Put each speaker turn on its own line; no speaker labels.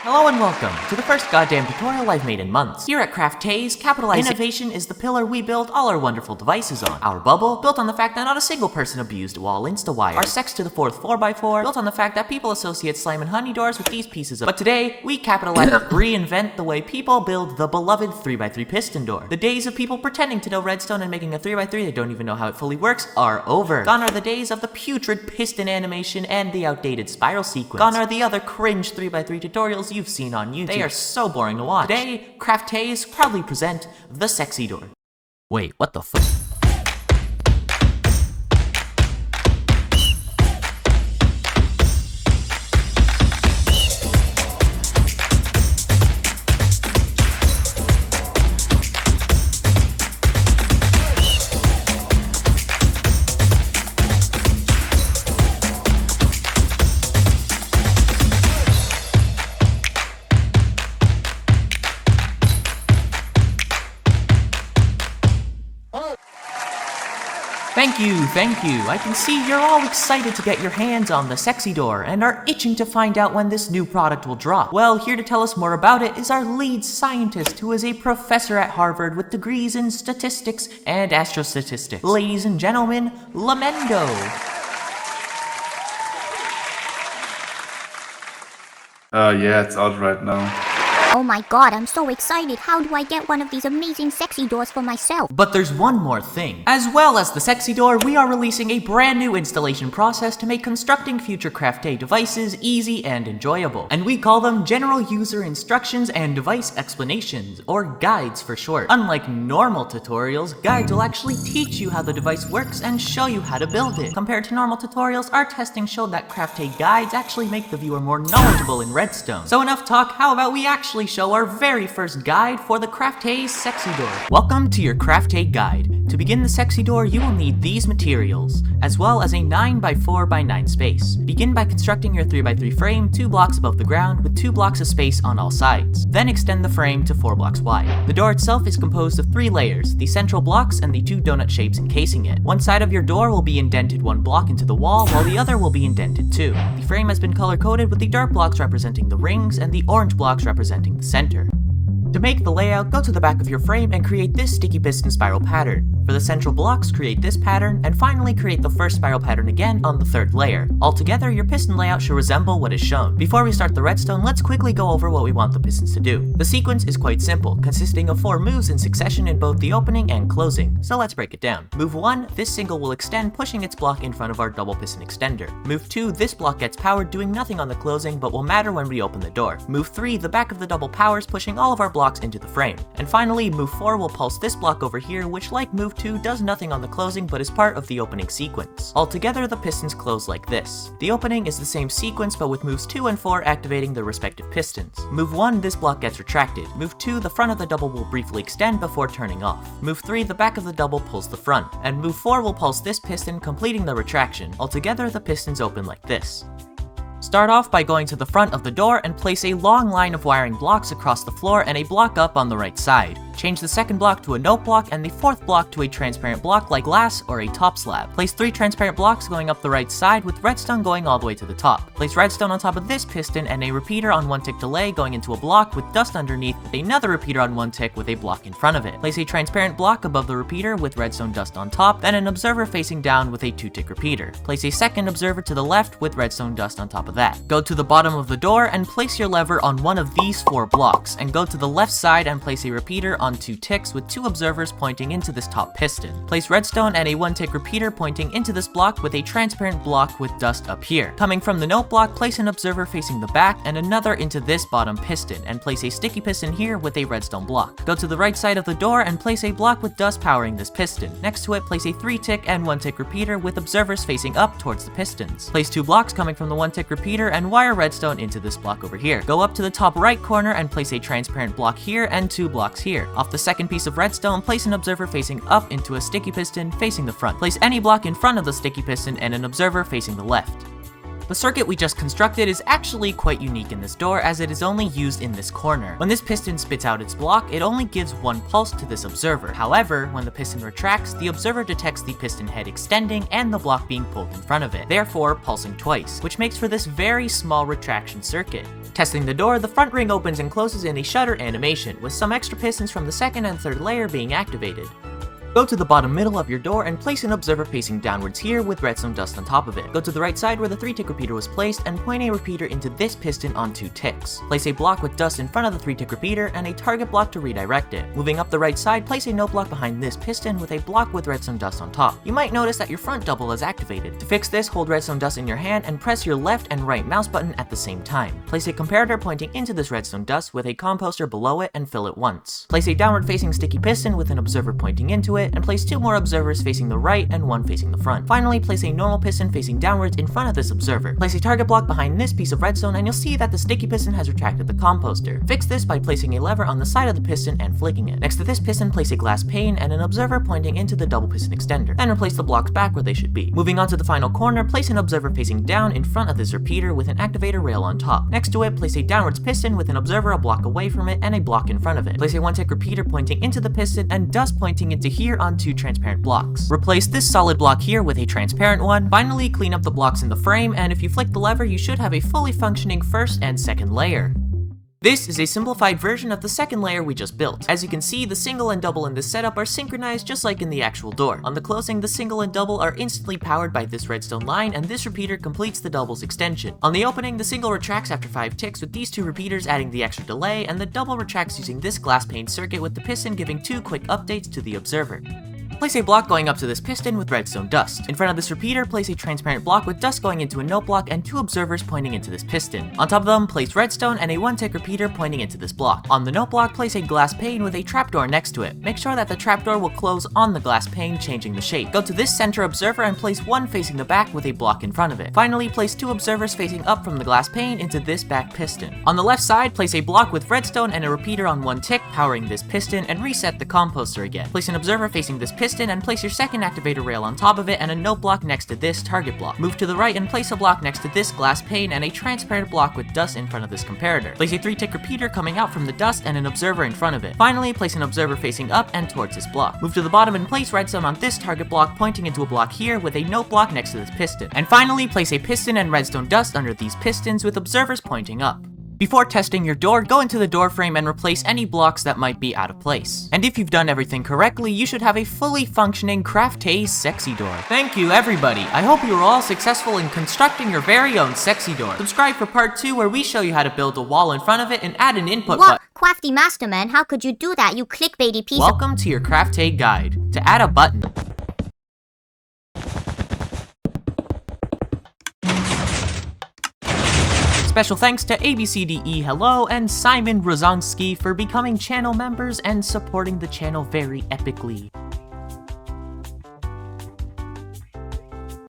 Hello and welcome to the first goddamn tutorial I've made in months. Here at Craftays, capitalizing innovation is the pillar we build all our wonderful devices on. Our bubble, built on the fact that not a single person abused wall InstaWire. Our sex to the fourth 4x4, built on the fact that people associate slime and honey doors with these pieces of. But today, we capitalize reinvent the way people build the beloved 3x3 piston door. The days of people pretending to know redstone and making a 3x3 they don't even know how it fully works are over. Gone are the days of the putrid piston animation and the outdated spiral sequence. Gone are the other cringe 3x3 tutorials you've seen on YouTube. They are so boring to watch. Today, Craftays proudly present the sexy door. Wait, what the fuck? Thank you. I can see you're all excited to get your hands on the sexy door and are itching to find out when this new product will drop. Well, here to tell us more about it is our lead scientist, who is a professor at Harvard with degrees in statistics and astrostatistics. Ladies and gentlemen, Lamendo.
Yeah, it's out right now.
Oh my god, I'm so excited. How do I get one of these amazing sexy doors for myself?
But there's one more thing. As well as the sexy door, we are releasing a brand new installation process to make constructing future Craftays devices easy and enjoyable. And we call them General User Instructions and Device Explanations, or guides for short. Unlike normal tutorials, guides will actually teach you how the device works and show you how to build it. Compared to normal tutorials, our testing showed that Craftays guides actually make the viewer more knowledgeable in redstone. So enough talk, how about we actually show our very first guide for the Craftays sexy door. Welcome to your Craftays guide. To begin the sexy door, you will need these materials, as well as a 9x4x9 space. Begin by constructing your 3x3 frame 2 blocks above the ground with 2 blocks of space on all sides. Then extend the frame to 4 blocks wide. The door itself is composed of 3 layers, the central blocks and the 2 donut shapes encasing it. One side of your door will be indented 1 block into the wall, while the other will be indented 2. The frame has been color-coded with the dark blocks representing the rings and the orange blocks representing the center. To make the layout, go to the back of your frame and create this sticky piston spiral pattern. For the central blocks, create this pattern, and finally create the first spiral pattern again on the 3rd layer. Altogether, your piston layout should resemble what is shown. Before we start the redstone, let's quickly go over what we want the pistons to do. The sequence is quite simple, consisting of 4 moves in succession in both the opening and closing. So let's break it down. Move 1, this single will extend, pushing its block in front of our double piston extender. Move 2, this block gets powered, doing nothing on the closing, but will matter when we open the door. Move 3, the back of the double powers, pushing all of our blocks into the frame. And finally, move 4 will pulse this block over here, which like move 2 does nothing on the closing but is part of the opening sequence. Altogether, the pistons close like this. The opening is the same sequence but with moves 2 and 4 activating their respective pistons. Move 1, this block gets retracted. Move 2, the front of the double will briefly extend before turning off. Move 3, the back of the double pulls the front. And move 4 will pulse this piston, completing the retraction. Altogether, the pistons open like this. Start off by going to the front of the door and place a long line of wiring blocks across the floor and a block up on the right side. Change the second block to a note block and the 4th block to a transparent block like glass or a top slab. Place 3 transparent blocks going up the right side with redstone going all the way to the top. Place redstone on top of this piston and a repeater on 1 tick delay going into a block with dust underneath with another repeater on 1 tick with a block in front of it. Place a transparent block above the repeater with redstone dust on top, then an observer facing down with a 2-tick repeater. Place a second observer to the left with redstone dust on top of that. Go to the bottom of the door and place your lever on one of these 4 blocks, and go to the left side and place a repeater on 2 ticks with 2 observers pointing into this top piston. Place redstone and a 1-tick repeater pointing into this block with a transparent block with dust up here. Coming from the note block, place an observer facing the back and another into this bottom piston, and place a sticky piston here with a redstone block. Go to the right side of the door and place a block with dust powering this piston. Next to it, place a 3-tick and 1-tick repeater with observers facing up towards the pistons. Place 2 blocks coming from the 1-tick repeater and wire redstone into this block over here. Go up to the top right corner and place a transparent block here and 2 blocks here. Off the second piece of redstone, place an observer facing up into a sticky piston facing the front. Place any block in front of the sticky piston and an observer facing the left. The circuit we just constructed is actually quite unique in this door as it is only used in this corner. When this piston spits out its block, it only gives one pulse to this observer. However, when the piston retracts, the observer detects the piston head extending and the block being pulled in front of it, therefore pulsing twice, which makes for this very small retraction circuit. Testing the door, the front ring opens and closes in a shutter animation, with some extra pistons from the second and third layer being activated. Go to the bottom middle of your door and place an observer facing downwards here with redstone dust on top of it. Go to the right side where the 3-tick repeater was placed and point a repeater into this piston on 2 ticks. Place a block with dust in front of the 3-tick repeater and a target block to redirect it. Moving up the right side, place a note block behind this piston with a block with redstone dust on top. You might notice that your front double is activated. To fix this, hold redstone dust in your hand and press your left and right mouse button at the same time. Place a comparator pointing into this redstone dust with a composter below it and fill it once. Place a downward facing sticky piston with an observer pointing into it and place 2 more observers facing the right and 1 facing the front. Finally, place a normal piston facing downwards in front of this observer. Place a target block behind this piece of redstone and you'll see that the sticky piston has retracted the composter. Fix this by placing a lever on the side of the piston and flicking it. Next to this piston, place a glass pane and an observer pointing into the double piston extender. Then replace the blocks back where they should be. Moving on to the final corner, place an observer facing down in front of this repeater with an activator rail on top. Next to it, place a downwards piston with an observer a block away from it and a block in front of it. Place a 1-tick repeater pointing into the piston and dust pointing into here on 2 transparent blocks. Replace this solid block here with a transparent one. Finally, clean up the blocks in the frame, and if you flick the lever, you should have a fully functioning first and second layer. This is a simplified version of the second layer we just built. As you can see, the single and double in this setup are synchronized just like in the actual door. On the closing, the single and double are instantly powered by this redstone line, and this repeater completes the double's extension. On the opening, the single retracts after 5 ticks with these 2 repeaters adding the extra delay, and the double retracts using this glass pane circuit with the piston giving 2 quick updates to the observer. Place a block going up to this piston with redstone dust. In front of this repeater, place a transparent block with dust going into a note block and 2 observers pointing into this piston. On top of them, place redstone and a 1-tick repeater pointing into this block. On the note block, place a glass pane with a trapdoor next to it. Make sure that the trapdoor will close on the glass pane, changing the shape. Go to this center observer and place 1 facing the back with a block in front of it. Finally, place 2 observers facing up from the glass pane into this back piston. On the left side, place a block with redstone and a repeater on 1 tick powering this piston and reset the composter again. Place an observer facing this piston and place your second activator rail on top of it and a note block next to this target block. Move to the right and place a block next to this glass pane and a transparent block with dust in front of this comparator. Place a 3-tick repeater coming out from the dust and an observer in front of it. Finally, place an observer facing up and towards this block. Move to the bottom and place redstone on this target block pointing into a block here with a note block next to this piston. And finally, place a piston and redstone dust under these pistons with observers pointing up. Before testing your door, go into the door frame and replace any blocks that might be out of place. And if you've done everything correctly, you should have a fully functioning Craftae sexy door. Thank you everybody. I hope you were all successful in constructing your very own sexy door. Subscribe for part 2 where we show you how to build a wall in front of it and add an input
What?
button.
Crafty Masterman, how could you do that, you clickbaity piece of—
Welcome to your Craftae guide. To add a button, special thanks to ABCDE Hello and Simon Rozonsky for becoming channel members and supporting the channel very epically.